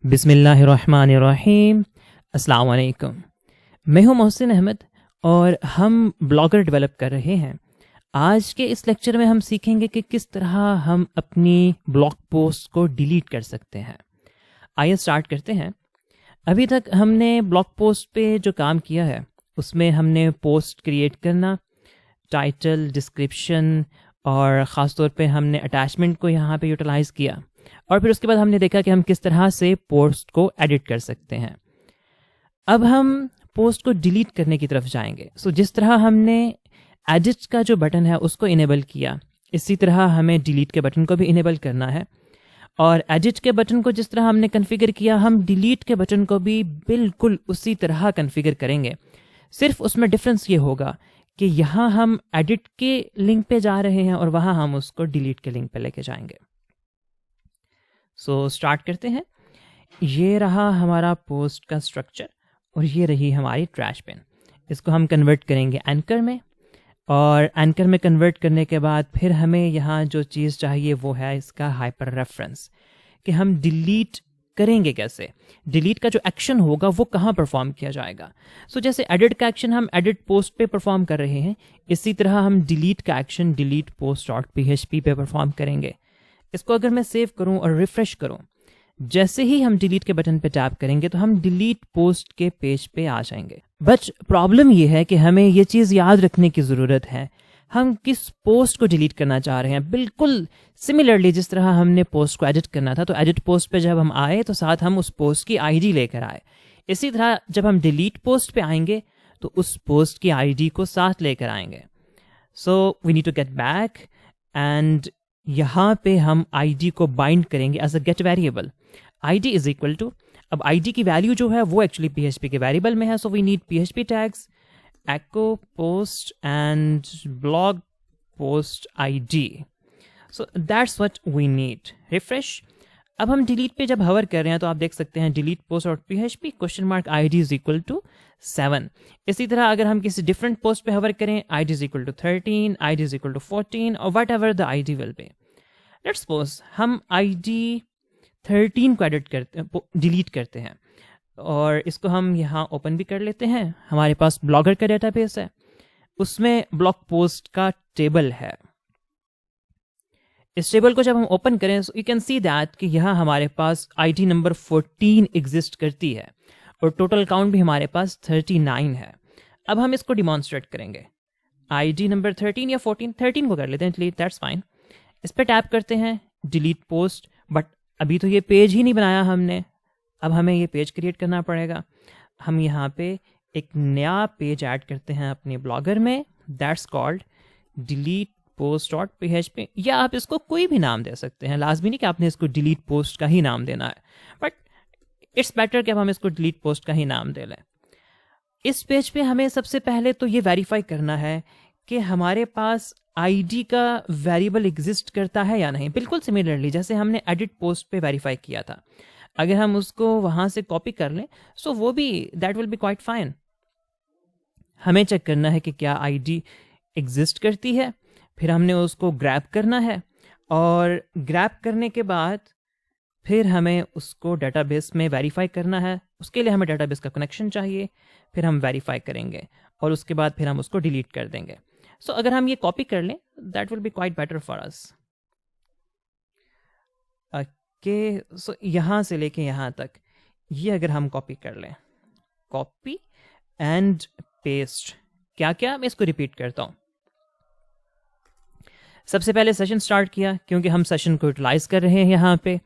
बिस्मिल्लाहिर्रहमानिर्रहीम। अस्सलाम वालेकुम। मैं हूं मोहसिन अहमद और हम ब्लॉगर डेवलप कर रहे हैं। आज के इस लेक्चर में हम सीखेंगे कि किस तरह हम अपनी ब्लॉग पोस्ट को डिलीट कर सकते हैं। आइए स्टार्ट करते हैं। अभी तक हमने ब्लॉग पोस्ट पे जो काम किया है उसमें हमने पोस्ट क्रिएट करना, टाइटल, डिस्क्रिप्शन और ख़ास तौर पे हमने अटैचमेंट को यहाँ पे यूटिलाइज़ किया और फिर उसके बाद हमने देखा कि हम किस तरह से पोस्ट को एडिट कर सकते हैं। अब हम पोस्ट को डिलीट करने की तरफ जाएंगे। जिस तरह हमने एडिट का जो बटन है उसको इनेबल किया, इसी तरह हमें डिलीट के बटन को भी इनेबल करना है। और एडिट के बटन को जिस तरह हमने कन्फिगर किया, हम डिलीट के बटन को भी बिल्कुल उसी तरह कन्फिगर करेंगे। सिर्फ उसमें डिफरेंस ये होगा कि यहाँ हम एडिट के लिंक पे जा रहे हैं और वहाँ हम उसको डिलीट के लिंक पे लेके जाएंगे। स्टार्ट करते हैं। ये रहा हमारा पोस्ट का स्ट्रक्चर और ये रही हमारी ट्रैश बिन। इसको हम कन्वर्ट करेंगे एंकर में, और एंकर में कन्वर्ट करने के बाद फिर हमें यहाँ जो चीज़ चाहिए वो है इसका हाइपर रेफरेंस, कि हम डिलीट करेंगे कैसे, डिलीट का जो एक्शन होगा वो कहाँ परफॉर्म किया जाएगा। जैसे एडिट का एक्शन हम एडिट पोस्ट पे परफॉर्म कर रहे हैं, इसी तरह हम डिलीट का action delete post dot PHP पे परफॉर्म करेंगे। इसको अगर मैं सेव करूं और रिफ्रेश करूं, जैसे ही हम डिलीट के बटन पे टैप करेंगे तो हम डिलीट पोस्ट के पेज पे आ जाएंगे। बट प्रॉब्लम ये है कि हमें ये चीज़ याद रखने की ज़रूरत है, हम किस पोस्ट को डिलीट करना चाह रहे हैं। बिल्कुल सिमिलरली जिस तरह हमने पोस्ट को एडिट करना था, तो एडिट पोस्ट पे जब हम आए तो साथ हम उस पोस्ट की ID लेकर आए। इसी तरह जब हम डिलीट पोस्ट पे आएंगे तो उस पोस्ट की ID को साथ लेकर आएंगे। We need to get back and यहाँ पे हम ID को बाइंड करेंगे as a get variable. ID is equal to, अब ID की वैल्यू जो है वो एक्चुअली PHP के वेरिएबल में है, so we need PHP tags echo post and blog post ID. So that's what we need. Refresh. अब हम डिलीट पे जब हवर कर रहे हैं तो आप देख सकते हैं डिलीट पोस्ट और PHP ID is equal to 7। इसी तरह अगर हम किसी डिफरेंट पोस्ट पे हवर करें, ID is equal to 13, ID is equal to 14 और whatever the ID will be. Let's suppose हम ID 13 को एडिट करते, डिलीट करते हैं और इसको हम यहाँ ओपन भी कर लेते हैं। हमारे पास ब्लॉगर का डेटाबेस है, उसमें ब्लॉग पोस्ट का टेबल है। इस टेबल को जब हम ओपन करें so you can see that कि यहाँ हमारे पास ID नंबर 14 एग्जिस्ट करती है और टोटल काउंट भी हमारे पास 39 है। अब हम इसको डिमॉन्स्ट्रेट करेंगे। ID नंबर 13 या 14, 13 को कर लेते हैं, दैट्स फाइन। इस पर टैप करते हैं, डिलीट पोस्ट। बट अभी तो ये पेज ही नहीं बनाया हमने, अब हमें ये पेज क्रिएट करना पड़ेगा। हम यहाँ पे एक नया पेज ऐड करते हैं अपने ब्लॉगर में, that's called delete post dot PHP, या आप इसको कोई भी नाम दे सकते हैं, लाजमी नहीं कि आपने इसको डिलीट पोस्ट का ही नाम देना है, बट इट्स बेटर कि अब हम इसको डिलीट पोस्ट का ही नाम दे लें। इस पेज पे हमें सबसे पहले तो ये वेरीफाई करना है कि हमारे पास ID का वेरिएबल एग्जिस्ट करता है या नहीं। बिल्कुल सिमिलरली जैसे हमने एडिट पोस्ट पे वेरीफाई किया था, अगर हम उसको वहाँ से कॉपी कर लें सो वो भी that will be quite fine. हमें चेक करना है कि क्या ID एग्जिस्ट करती है, फिर हमने उसको ग्रैब करना है और ग्रैब करने के बाद फिर हमें उसको डेटाबेस में वेरीफाई करना है। उसके लिए हमें डेटाबेस का कनेक्शन चाहिए, फिर हम वेरीफाई करेंगे और उसके बाद फिर हम उसको डिलीट कर देंगे। अगर हम ये कॉपी कर लें that will be quite better for us. यहाँ से लेके यहाँ तक ये अगर हम कॉपी कर लें, कॉपी एंड पेस्ट, क्या क्या, मैं इसको रिपीट करता हूँ। सबसे पहले सेशन स्टार्ट किया क्योंकि हम सेशन को यूटिलाइज कर रहे हैं यहाँ पे।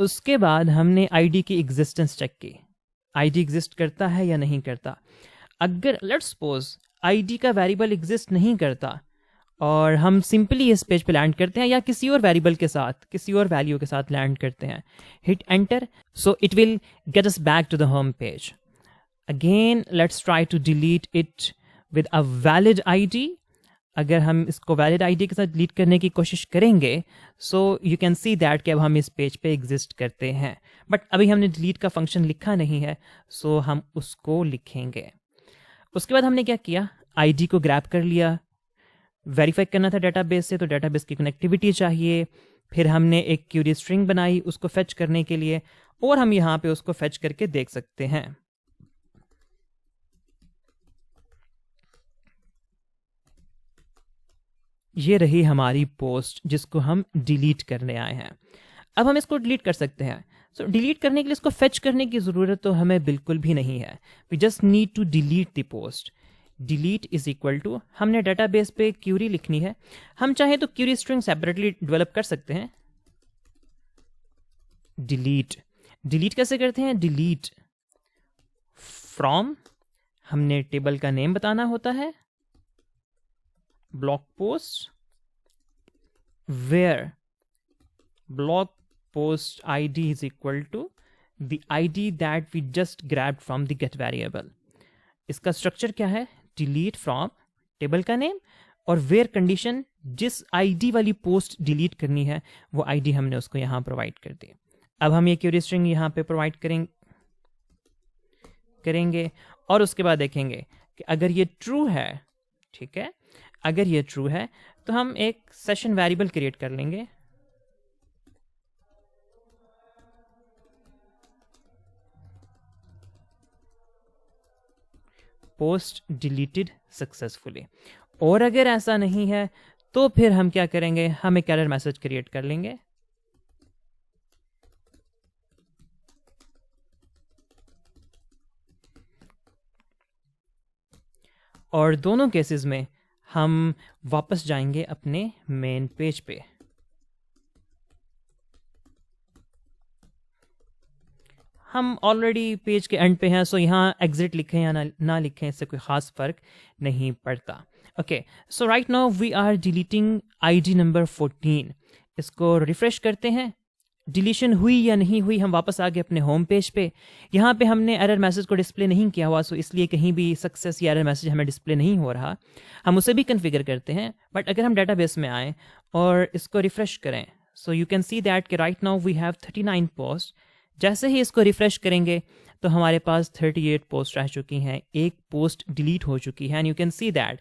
उसके बाद हमने ID की एग्जिस्टेंस चेक की, ID एग्जिस्ट करता है या नहीं करता। अगर लेट्स सपोज ID का वेरिएबल एग्जिस्ट नहीं करता और हम सिंपली इस पेज पे लैंड करते हैं या किसी और वेरिएबल के साथ, किसी और वैल्यू के साथ लैंड करते हैं, hit enter, so it will get us back to the home page. Again let's try to delete it with a valid ID। अगर हम इसको वैलिड ID के साथ डिलीट करने की कोशिश करेंगे सो यू कैन सी दैट कि अब हम इस पेज पे एग्जिस्ट करते हैं, बट अभी हमने डिलीट का फंक्शन लिखा नहीं है, सो हम उसको लिखेंगे। उसके बाद हमने क्या किया, ID को ग्रैब कर लिया, वेरीफाई करना था डेटाबेस से, तो डेटाबेस की कनेक्टिविटी चाहिए। फिर हमने एक क्यूरी स्ट्रिंग बनाई उसको फेच करने के लिए और हम यहाँ पे उसको फेच करके देख सकते हैं। ये रही हमारी पोस्ट जिसको हम डिलीट करने आए हैं। अब हम इसको डिलीट कर सकते हैं। सो डिलीट करने के लिए इसको फेच करने की ज़रूरत तो हमें बिल्कुल भी नहीं है। We just need to delete the post. Delete is equal to, हमने डेटाबेस पे क्यूरी लिखनी है। हम चाहे तो क्यूरी स्ट्रिंग सेपरेटली डेवलप कर सकते हैं। डिलीट, डिलीट कैसे करते हैं? डिलीट फ्रॉम, हमने टेबल का नेम बताना होता है, blog post where blog post id is equal to the id that we just grabbed from the get variable। इसका स्ट्रक्चर क्या है? डिलीट फ्रॉम टेबल का नेम और वेयर कंडीशन, जिस आईडी वाली पोस्ट डिलीट करनी है वो आईडी हमने उसको यहां प्रोवाइड कर दी। अब हम ये क्वेरी स्ट्रिंग यहां पे प्रोवाइड करेंगे और उसके बाद देखेंगे कि अगर ये ट्रू है, ठीक है, अगर ये ट्रू है तो हम एक सेशन वेरिएबल क्रिएट कर लेंगे। Post deleted successfully. और अगर ऐसा नहीं है तो फिर हम क्या करेंगे? हम एक एरर मैसेज क्रिएट कर लेंगे। और दोनों केसेस में हम वापस जाएंगे अपने मेन पेज पे। हम ऑलरेडी पेज के एंड पे हैं, सो यहाँ एग्जिट लिखें या ना लिखें इससे कोई ख़ास फ़र्क नहीं पड़ता। Okay, so right now we are deleting ID number 14। इसको रिफ्रेश करते हैं। डिलीशन हुई या नहीं हुई, हम वापस आ गए अपने होम पेज पे। यहाँ पे हमने एरर मैसेज को डिस्प्ले नहीं किया हुआ, सो इसलिए कहीं भी सक्सेस या एरर मैसेज हमें डिस्प्ले नहीं हो रहा। हम उसे भी कन्फिगर करते हैं। बट अगर हम डेटाबेस में आएँ और इसको रिफ्रेश करें, so you can see that कि right now we have 39 post. जैसे ही इसको रिफ्रेश करेंगे तो हमारे पास 38 पोस्ट रह चुकी हैं, एक पोस्ट डिलीट हो चुकी है। And you can see that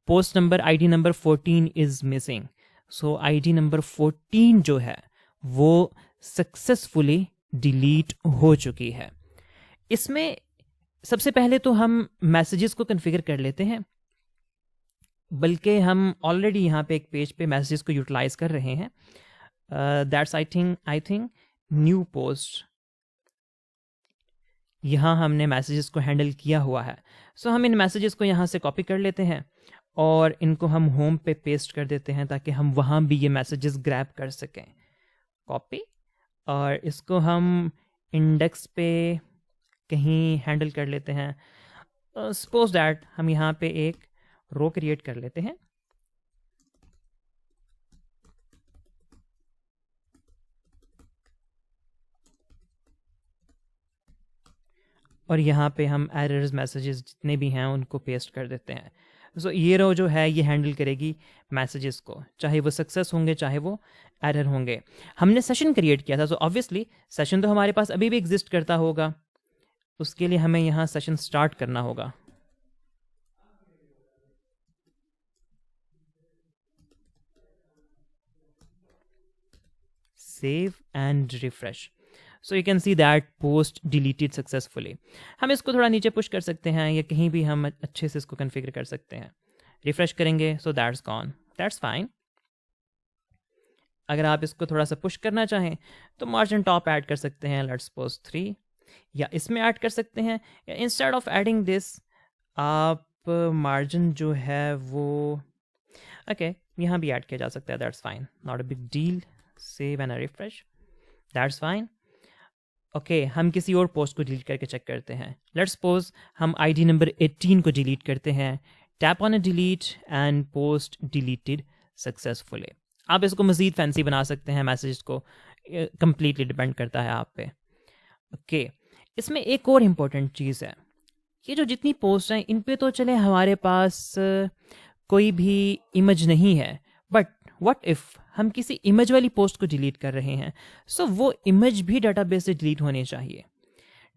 post number ID number 14 is missing. So ID number 14 जो है वो सक्सेसफुली डिलीट हो चुकी है। इसमें सबसे पहले तो हम मैसेजेस को कॉन्फ़िगर कर लेते हैं, बल्कि हम ऑलरेडी यहाँ पे एक पेज पे मैसेजेस को यूटिलाइज कर रहे हैं। That's I think new post, यहाँ हमने मैसेजेस को हैंडल किया हुआ है। सो हम इन मैसेजेस को यहाँ से कॉपी कर लेते हैं और इनको हम होम पे पेस्ट कर देते हैं ताकि हम वहाँ भी ये मैसेजेस ग्रैब कर सकें। कॉपी, और इसको हम इंडेक्स पे कहीं हैंडल कर लेते हैं। सपोज दैट हम यहाँ पे एक रो क्रिएट कर लेते हैं। और यहाँ पे हम एरर्स मैसेजेस जितने भी हैं उनको पेस्ट कर देते हैं। सो ये रो जो है ये हैंडल करेगी मैसेजेस को, चाहे वो सक्सेस होंगे चाहे वो एरर होंगे। हमने सेशन क्रिएट किया था, सो ऑब्वियसली सेशन तो हमारे पास अभी भी एग्जिस्ट करता होगा। उसके लिए हमें यहाँ सेशन स्टार्ट करना होगा। Save and refresh. So you can see that post deleted successfully. हम इसको थोड़ा नीचे पुश कर सकते हैं या कहीं भी हम अच्छे से इसको कॉन्फ़िगर कर सकते हैं। रिफ्रेश करेंगे, so that's gone, that's fine. अगर आप इसको थोड़ा सा पुश करना चाहें तो मार्जिन टॉप ऐड कर सकते हैं, लेट्स सपोज 3, या इसमें ऐड कर सकते हैं, या इंस्टेड ऑफ एडिंग दिस आप मार्जिन जो है वो यहाँ भी ऐड किया जा सकता है, that's fine, not a big deal. Save and refresh, that's fine. हम किसी और पोस्ट को डिलीट करके चेक करते हैं। लेट्स सपोज हम आईडी नंबर 18 को डिलीट करते हैं। Tap on a delete and post deleted successfully. आप इसको मज़ीद फैंसी बना सकते हैं, मैसेज को कंप्लीटली डिपेंड करता है आप पे। इसमें एक और इम्पोर्टेंट चीज़ है, ये जो जितनी पोस्ट हैं इन पे तो चले हमारे पास कोई भी इमेज नहीं है, बट व्हाट इफ़ हम किसी इमेज वाली पोस्ट को डिलीट कर रहे हैं, सो वो इमेज भी डेटाबेस से डिलीट होनी चाहिए।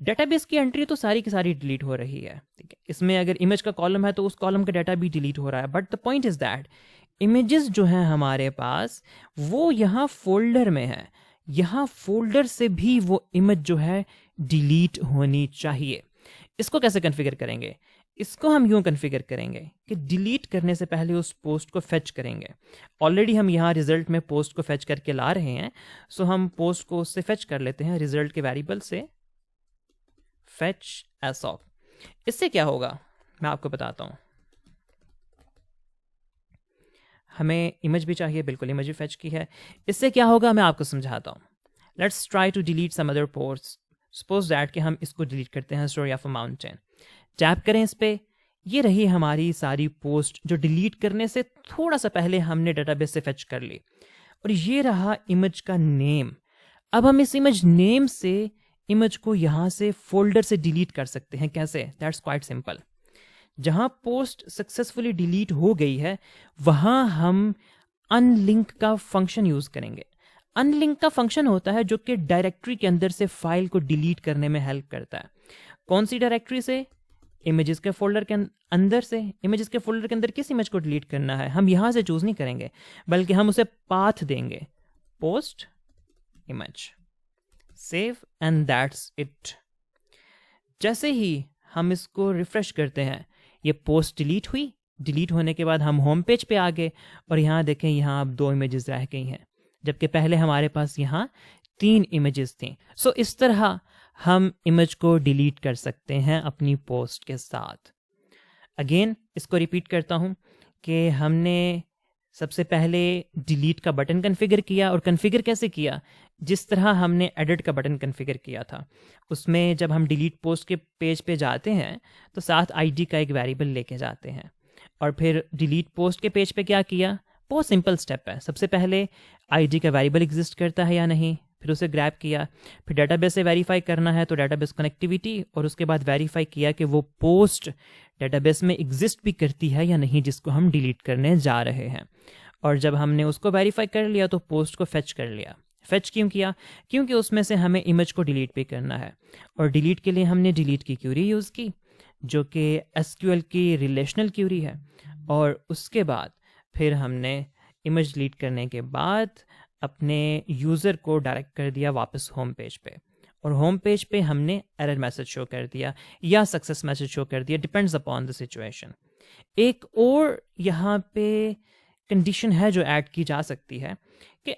डेटाबेस की एंट्री तो सारी की सारी डिलीट हो रही है, ठीक है। इसमें अगर इमेज का कॉलम है तो उस कॉलम का डाटा भी डिलीट हो रहा है, but the point is that images जो हैं हमारे पास वो यहाँ फोल्डर में है। यहाँ फोल्डर से भी वो इमेज जो है डिलीट होनी चाहिए। इसको कैसे कॉन्फ़िगर करेंगे? इसको हम यूं कॉन्फ़िगर करेंगे कि डिलीट करने से पहले उस पोस्ट को फेच करेंगे। ऑलरेडी हम यहाँ रिजल्ट में पोस्ट को फेच करके ला रहे हैं, सो हम पोस्ट को उससे फेच कर लेते हैं रिजल्ट के वेरिएबल से, फेच एस ऑफ। इससे क्या होगा मैं आपको बताता हूँ। हमें इमेज भी चाहिए, बिल्कुल इमेज भी फेच की है। इससे क्या होगा मैं आपको समझाता हूँ। Let's try to delete some other post. Suppose that कि हम इसको डिलीट करते हैं, story of a mountain. Tap करें इस पे, ये रही हमारी सारी पोस्ट जो डिलीट करने से थोड़ा सा पहले हमने डेटाबेस से फेच कर ली। और ये रहा इमेज का नेम। अब हम इस इमेज नेम से इमेज को यहाँ से फोल्डर से डिलीट कर सकते हैं। कैसे? That's quite simple. जहाँ पोस्ट सक्सेसफुली डिलीट हो गई है वहाँ हम अनलिंक का फंक्शन यूज़ करेंगे। अनलिंक का फंक्शन होता है जो कि डायरेक्टरी के अंदर से फाइल को डिलीट करने में हेल्प करता है। कौन सी डायरेक्टरी से? इमेजेस के फोल्डर के अंदर से। इमेजेस के फोल्डर के अंदर किस इमेज को डिलीट करना है हम यहाँ से चूज नहीं करेंगे, बल्कि हम उसे पाथ देंगे, post image, save, and that's it. जैसे ही हम इसको रिफ्रेश करते हैं ये पोस्ट डिलीट हुई। डिलीट होने के बाद हम होम पेज पे आ गए और यहाँ देखें, यहाँ अब 2 इमेजेस रह गई हैं, जबकि पहले हमारे पास यहाँ 3 इमेजेस थी। सो इस तरह हम इमेज को डिलीट कर सकते हैं अपनी पोस्ट के साथ। अगेन इसको रिपीट करता हूँ कि हमने सबसे पहले डिलीट का बटन कॉन्फ़िगर किया। और कॉन्फ़िगर कैसे किया? जिस तरह हमने एडिट का बटन कॉन्फ़िगर किया था, उसमें जब हम डिलीट पोस्ट के पेज पे जाते हैं तो साथ आईडी का एक वेरिएबल लेके जाते हैं। और फिर डिलीट पोस्ट के पेज पे क्या किया? बहुत सिंपल स्टेप है। सबसे पहले आईडी का वेरिएबल एग्जिस्ट करता है या नहीं, फिर उसे ग्रैब किया। फिर डेटाबेस से वेरीफाई करना है तो डेटाबेस कनेक्टिविटी, और उसके बाद वेरीफाई किया कि वो पोस्ट डेटाबेस में एग्जिस्ट भी करती है या नहीं जिसको हम डिलीट करने जा रहे हैं। और जब हमने उसको वेरीफाई कर लिया तो पोस्ट को फेच कर लिया। फेच क्यों किया? क्योंकि उसमें से हमें इमेज को डिलीट भी करना है। और डिलीट के लिए हमने डिलीट की क्यूरी यूज़ की जो कि एसक्यूएल की रिलेशनल क्यूरी है। और उसके बाद फिर हमने इमेज डिलीट करने के बाद अपने यूज़र को डायरेक्ट कर दिया वापस होम पेज पे। और होम पेज पे हमने एरर मैसेज शो कर दिया या सक्सेस मैसेज शो कर दिया, डिपेंड्स अपॉन द सिचुएशन। एक और यहाँ पे कंडीशन है जो ऐड की जा सकती है कि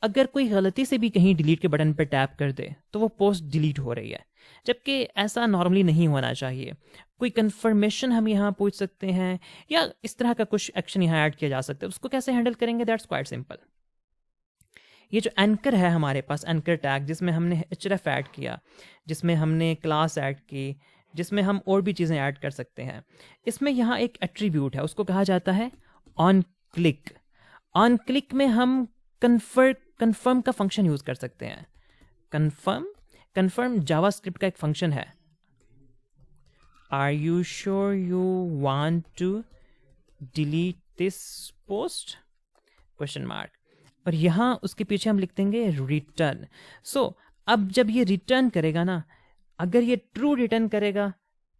अगर कोई गलती से भी कहीं डिलीट के बटन पर टैप कर दे तो वो पोस्ट डिलीट हो रही है, जबकि ऐसा नॉर्मली नहीं होना चाहिए। कोई कंफर्मेशन हम यहाँ पूछ सकते हैं या इस तरह का कुछ एक्शन यहाँ ऐड किया जा सकता है। उसको कैसे हैंडल करेंगे? That's quite simple. ये जो एंकर है हमारे पास, एंकर टैग, जिसमें हमने href ऐड किया, जिसमें हमने क्लास ऐड की, जिसमें हम और भी चीज़ें ऐड कर सकते हैं, इसमें यहाँ एक एट्रीब्यूट है, उसको कहा जाता है ऑन क्लिक। ऑन क्लिक में हम कन्फर्म का फंक्शन यूज़ कर सकते हैं। कन्फर्म जावास्क्रिप्ट का एक फंक्शन है। Are you sure you want to delete this post? Question mark. और यहाँ उसके पीछे हम लिख देंगे रिटर्न। सो अब जब ये रिटर्न करेगा ना, अगर ये ट्रू रिटर्न करेगा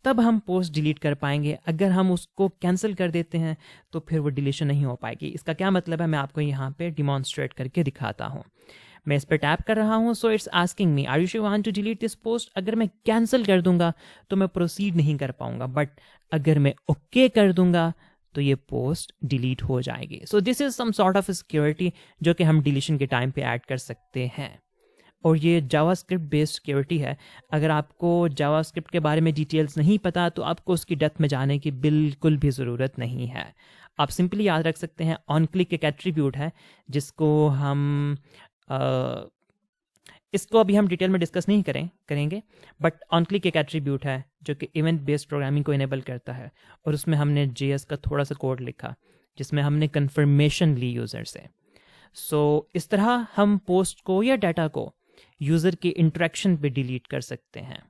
तब हम पोस्ट डिलीट कर पाएंगे। अगर हम उसको कैंसिल कर देते हैं तो फिर वो डिलीशन नहीं हो पाएगी। इसका क्या मतलब है मैं आपको यहाँ पे डिमॉन्स्ट्रेट करके दिखाता हूँ। मैं इस पर टैप कर रहा हूँ, so it's asking me are you sure want to delete this post. अगर मैं कैंसिल कर दूंगा तो मैं प्रोसीड नहीं कर पाऊंगा, बट अगर मैं ओके कर दूंगा तो ये पोस्ट डिलीट हो जाएगी। So this is some sort of security जो कि हम डिलीशन के टाइम पे ऐड कर सकते हैं। और ये जावास्क्रिप्ट बेस्ड सिक्योरिटी है। अगर आपको जावास्क्रिप्ट के बारे में डिटेल्स नहीं पता तो आपको उसकी डेप्थ में जाने की बिल्कुल भी ज़रूरत नहीं है। आप सिंपली याद रख सकते हैं ऑन क्लिक एक एट्रीब्यूट है जिसको हम इसको अभी हम डिटेल में डिस्कस नहीं करेंगे, बट ऑन क्लिक एक एट्रीब्यूट है जो कि इवेंट बेस्ड प्रोग्रामिंग को इनेबल करता है। और उसमें हमने JS का थोड़ा सा कोड लिखा जिसमें हमने कन्फर्मेशन ली यूज़र से। सो इस तरह हम पोस्ट को या डाटा को यूज़र के इंटरेक्शन पे डिलीट कर सकते हैं।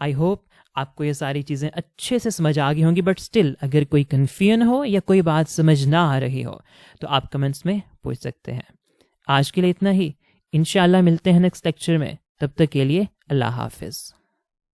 आई होप आपको ये सारी चीज़ें अच्छे से समझ आ गई होंगी, बट स्टिल अगर कोई कन्फ्यूजन हो या कोई बात समझ ना आ रही हो तो आप कमेंट्स में पूछ सकते हैं। आज के लिए इतना ही। इंशाल्लाह मिलते हैं नेक्स्ट लेक्चर में। तब तक के लिए अल्लाह हाफिज़।